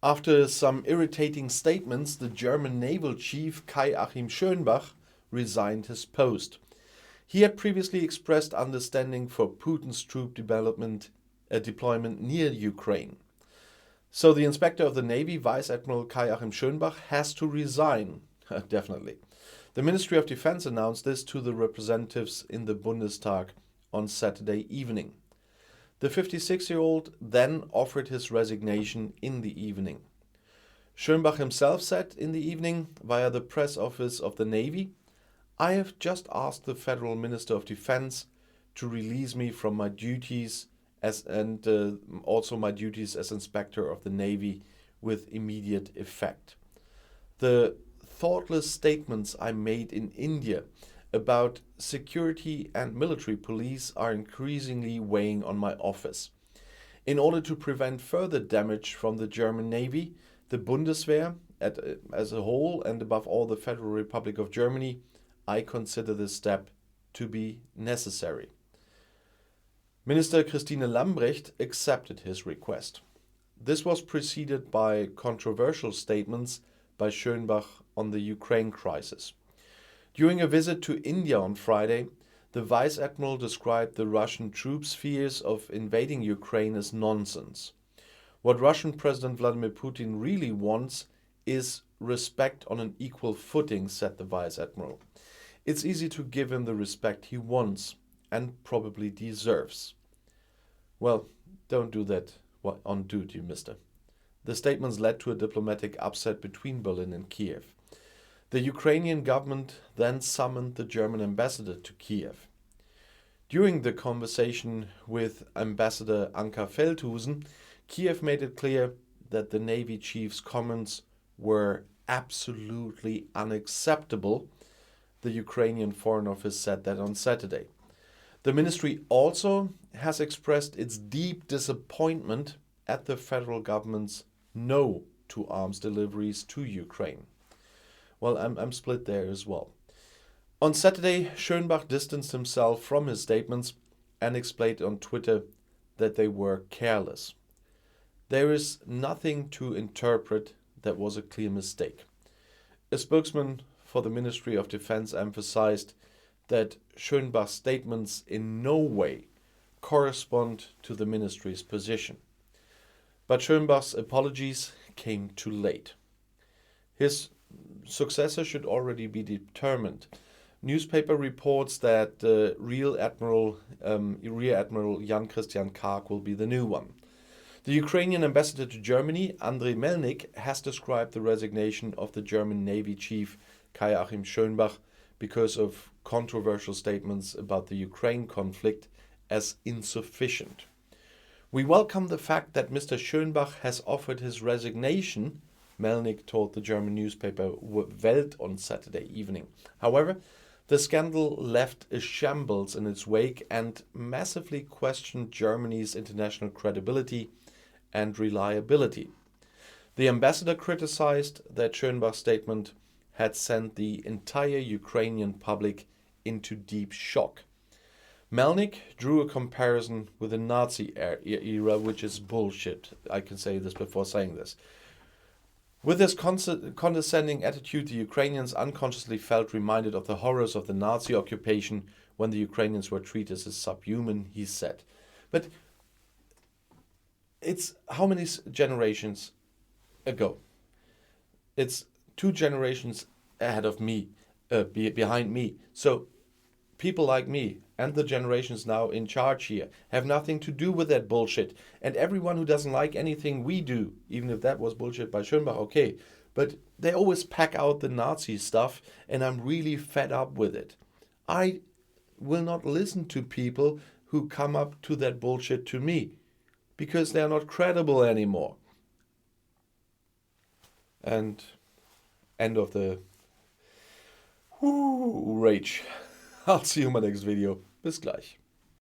After some irritating statements, the German naval chief Kay-Achim Schönbach resigned his post. He had previously expressed understanding for Putin's troop deployment near Ukraine. So the inspector of the Navy, Vice Admiral Kay-Achim Schönbach, has to resign. Definitely. The Ministry of Defense announced this to the representatives in the Bundestag on Saturday evening. The 56-year-old then offered his resignation in the evening. Schönbach himself said in the evening via the press office of the Navy, "I have just asked the Federal Minister of Defense to release me from my duties also my duties as inspector of the Navy with immediate effect. The thoughtless statements I made in India about security and military police are increasingly weighing on my office. In order to prevent further damage from the German Navy, the Bundeswehr as a whole, and above all the Federal Republic of Germany, I consider this step to be necessary." Minister Christine Lambrecht accepted his request. This was preceded by controversial statements by Schönbach on the Ukraine crisis. During a visit to India on Friday, the Vice Admiral described the Russian troops' fears of invading Ukraine as nonsense. What Russian President Vladimir Putin really wants is respect on an equal footing, said the Vice Admiral. It's easy to give him the respect he wants and probably deserves. Well, don't do that on duty, mister. The statements led to a diplomatic upset between Berlin and Kiev. The Ukrainian government then summoned the German ambassador to Kiev. During the conversation with Ambassador Anka Feldhusen, Kiev made it clear that the Navy chief's comments were absolutely unacceptable. The Ukrainian Foreign Office said that on Saturday. The ministry also has expressed its deep disappointment at the federal government's no to arms deliveries to Ukraine. Well, I'm split there as well. On Saturday, Schönbach distanced himself from his statements and explained on Twitter that they were careless. There is nothing to interpret. That was a clear mistake. A spokesman for the Ministry of Defense emphasized that Schönbach's statements in no way correspond to the ministry's position. But Schönbach's apologies came too late. His successor should already be determined. Newspaper reports that Rear Admiral Jan-Christian Karg will be the new one. The Ukrainian ambassador to Germany, Andrei Melnik, has described the resignation of the German Navy chief Kay-Achim Schönbach because of controversial statements about the Ukraine conflict as insufficient. "We welcome the fact that Mr. Schönbach has offered his resignation," Melnik told the German newspaper Welt on Saturday evening. However, the scandal left a shambles in its wake and massively questioned Germany's international credibility and reliability. The ambassador criticized that Schönbach's statement had sent the entire Ukrainian public into deep shock. Melnik drew a comparison with the Nazi era, which is bullshit. I can say this before saying this. With this condescending attitude, the Ukrainians unconsciously felt reminded of the horrors of the Nazi occupation when the Ukrainians were treated as subhuman, he said. But it's how many generations ago? It's 2 generations ahead of me, behind me. So people like me and the generations now in charge here have nothing to do with that bullshit. And everyone who doesn't like anything we do, even if that was bullshit by Schönbach, okay. But they always pack out the Nazi stuff, and I'm really fed up with it. I will not listen to people who come up to that bullshit to me, because they're not credible anymore. And end of the rage. I'll see you in my next video. Bis gleich.